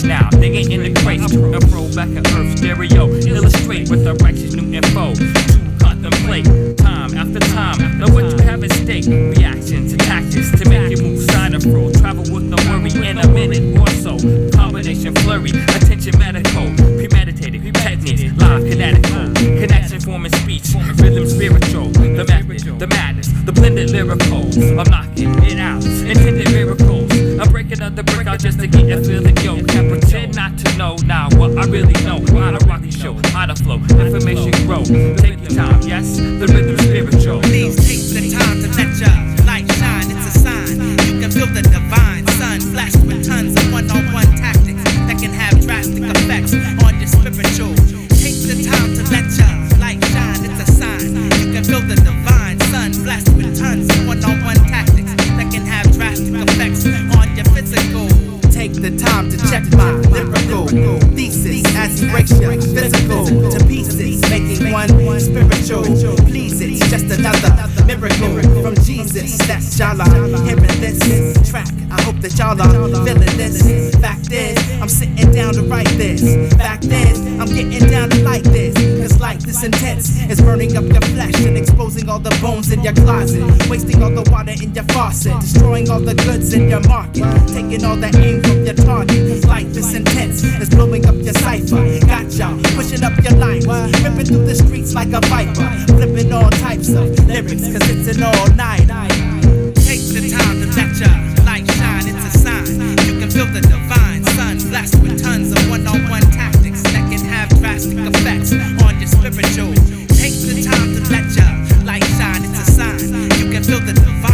stage now. Digging in the crates to and fro back at Earth stereo. Illustrate with the righteous new info. To contemplate time after time. Know what you have at stake. Reactions and tactics to make you move side and fro. Travel with no worry in a minute or so. Combination flurry, attention medical. Premeditated techniques, live kinetical. Connection forming speech, rhythm spiritual. The method, the madness, the blended lyricals. I'm knocking it out, intended miracles. I'm breaking up the brick out just to get you feeling yo. Can't pretend not to know now what I really know. How to rock the show, how to flow, information grow. Take your time, yes, the rhythm spiritual. Please take the time to let your light shine. It's a sign you can feel the divine sun flashed with tons of one-on-one tactics that can have drastic effects on your spiritual. Take the time to let your light shine. It's a sign you can feel the divine sun flashed with tons of one-on-one tactics that can have drastic effects on your physical. Take the time to check my lyrical thesis as it breaks your physical to pieces, making one spiritual. Please, it's just another miracle from Jesus. That's y'all are hearing this track. I hope that y'all are feeling this. Fact is, I'm sitting down to write this. Fact is, I'm getting down to like this. Cause like this intense is burning up your flesh and exposing all the bones in your closet, wasting all the water in your faucet, destroying all the goods in your market, taking all the aim from your target. Cause like this intense is blowing up your cipher. Got y'all pushing up your lines, ripping through the streets like a viper, flipping all types of lyrics cause it's an all-nighter. Take the time to let your light shine. It's a sign you can feel the divine sun blessed with tons of one-on-one tactics that can have drastic effects on your spiritual. Take the time to let your light shine. It's a sign you can feel the divine